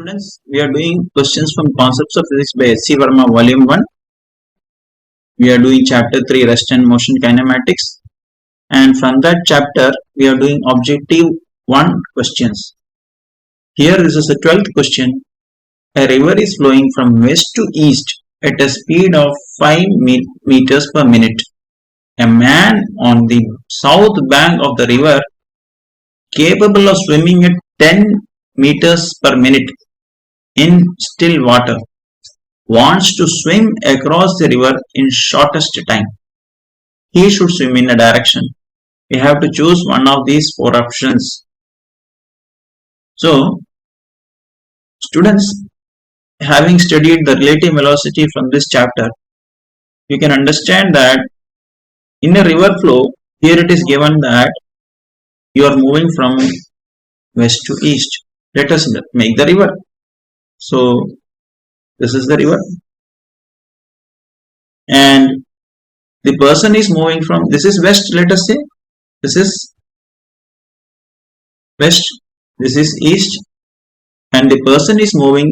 Students, we are doing questions from Concepts of Physics by HCVERMA Volume 1. We are doing Chapter 3 Rest and Motion Kinematics. And from that chapter, we are doing Objective 1 questions. Here this is the 12th question. A river is flowing from west to east at a speed of 5 meters per minute. A man on the south bank of the river, capable of swimming at 10 meters per minute in still water, wants to swim across the river in shortest time. He should swim in a direction. We have to choose one of these four options. So, students, having studied the relative velocity from this chapter, you can understand that in a river flow, here it is given that you are moving from west to east. Let us make the river. So, this is the river. And the person is moving from, this is west, let us say. This is west, this is east. And the person is moving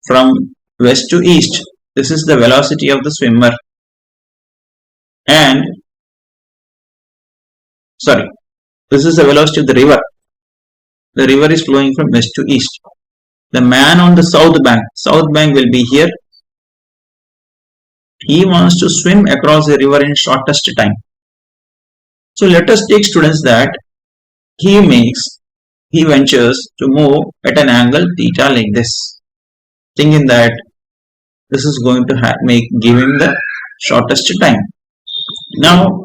from west to east. This is the velocity of the swimmer. And, sorry, this is the velocity of the river. The river is flowing from west to east. The man on the south bank will be here. He wants to swim across the river in shortest time. So let us take, students, that he ventures to move at an angle theta like this, thinking that this is going to give him the shortest time. Now,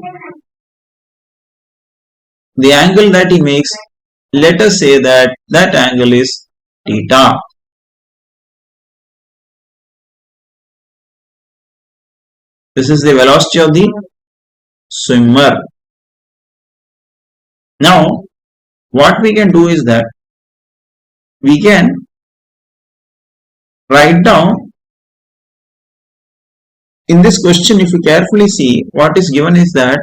the angle that he makes, let us say that angle is theta. This is the velocity of the swimmer. Now, what we can do is that we can write down in this question. If you carefully see, what is given is that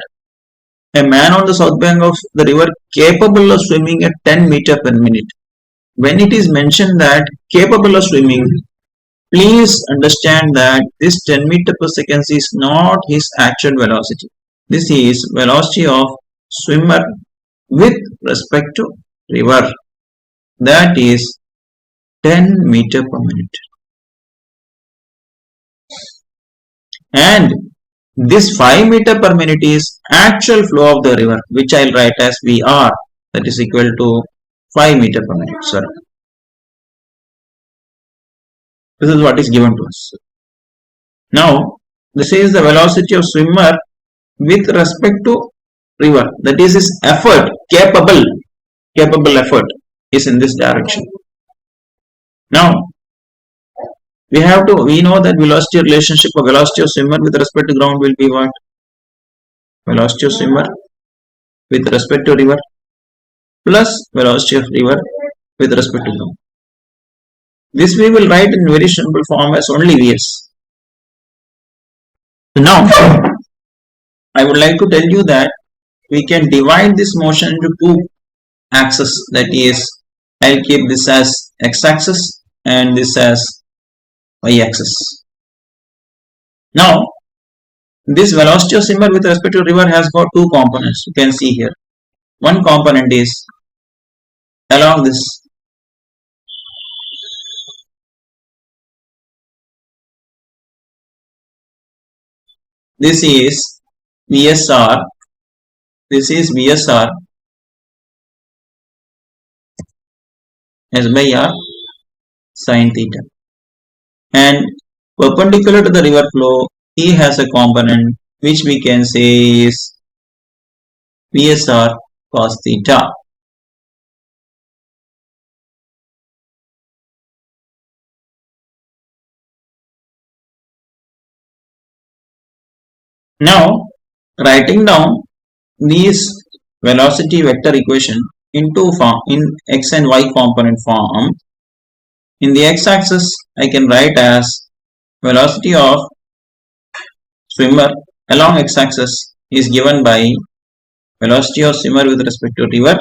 a man on the south bank of the river capable of swimming at 10 meters per minute. When it is mentioned that capable of swimming, please understand that this 10 meters per second is not his actual velocity. This is velocity of swimmer with respect to river. That is 10 meters per minute. And this 5 meters per minute is actual flow of the river, which I will write as VR. That is equal to 5 meters per minute. Sorry. This is what is given to us. Now, this is the velocity of swimmer with respect to river. That is his effort, capable effort is in this direction. Now, we know that velocity relationship of velocity of swimmer with respect to ground will be what? Velocity of swimmer with respect to river plus velocity of river with respect to ground. This we will write in very simple form as only Vs. So now, I would like to tell you that we can divide this motion into two axes. That is, I'll keep this as x-axis and this as y-axis. Now, this velocity of swimmer with respect to river has got two components. You can see here. One component is along this. This is VSR. This is VSR S by R sin theta. And perpendicular to the river flow, he has a component which we can say is VSR cos theta. Now, writing down these velocity vector equation into form in x and y component form. In the x-axis, I can write as velocity of swimmer along x-axis is given by velocity of swimmer with respect to river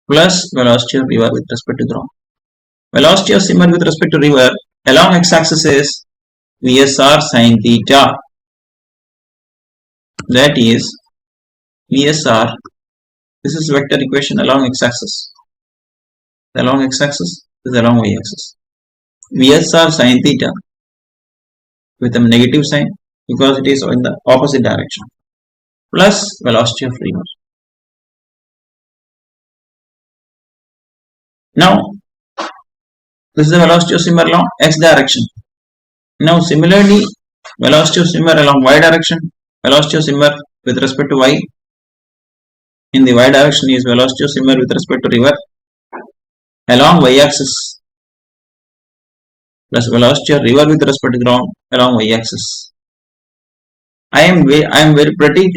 plus velocity of river with respect to ground. Velocity of swimmer with respect to river along x-axis is VSR sin theta. That is VSR. This is vector equation along x-axis. Along x-axis is along y-axis. VSR sin theta with a negative sign because it is in the opposite direction plus velocity of river. Now this is the velocity of swimmer along x direction. Now similarly velocity of swimmer along y direction, velocity of swimmer with respect to y in the y direction is velocity of swimmer with respect to river along y axis plus velocity of river with respect to ground along y axis. I am very pretty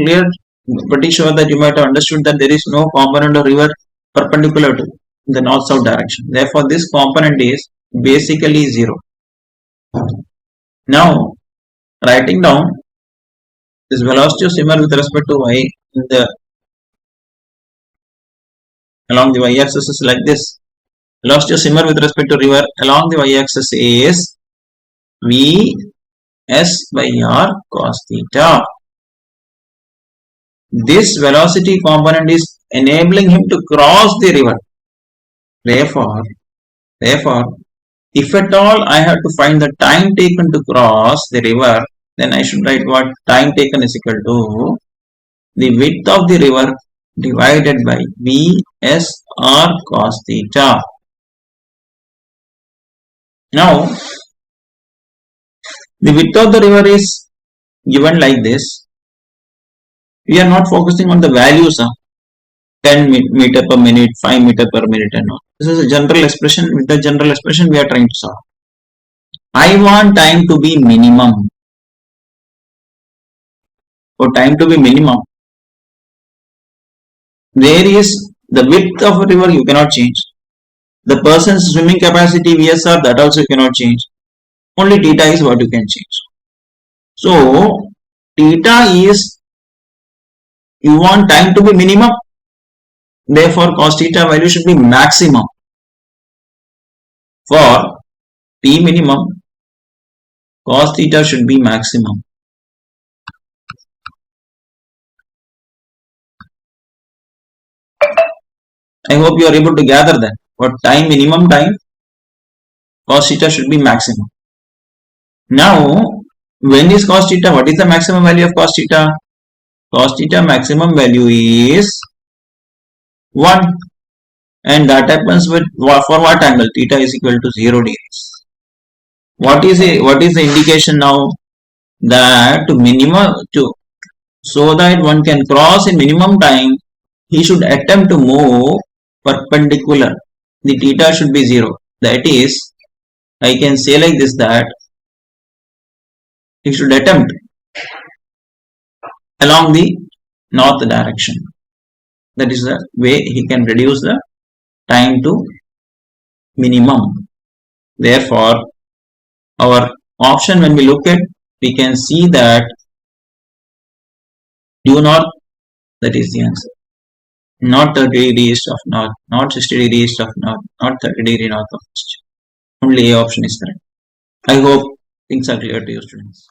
sure that you might have understood that there is no component of river perpendicular to the north-south direction. Therefore, this component is basically 0. Now, writing down this velocity of swimmer with respect to y along the y-axis is like this. Velocity of swimmer with respect to river along the y-axis is V S by R cos theta. This velocity component is enabling him to cross the river. Therefore, if at all I have to find the time taken to cross the river, then I should write what time taken is equal to the width of the river divided by VSR cos theta. Now, the width of the river is given like this. We are not focusing on the values of 10 meter per minute, 5 meter per minute and all. This is a general expression. With the general expression we are trying to solve. I want time to be minimum. For time to be minimum, there is the width of a river you cannot change. The person's swimming capacity VSR, that also you cannot change. Only theta is what you can change. So theta is, you want time to be minimum, therefore cos theta value should be maximum. For t minimum, cos theta should be maximum. I hope you are able to gather that. For time minimum time, cos theta should be maximum. Now, when is cos theta? What is the maximum value of cos theta? Cos theta maximum value is 1. And that happens with for what angle? Theta is equal to 0 degrees. What is the indication now? That minimum so that one can cross in minimum time, he should attempt to move perpendicular. The theta should be 0. That is, I can say like this, that he should attempt along the north direction. That is the way he can reduce the time to minimum. Therefore, our option, when we look at, we can see that due north, that is the answer. Not 30 degrees east of north, not 60 degrees east of north, not 30 degrees north of east. Only A option is correct. I hope things are clear to you, students.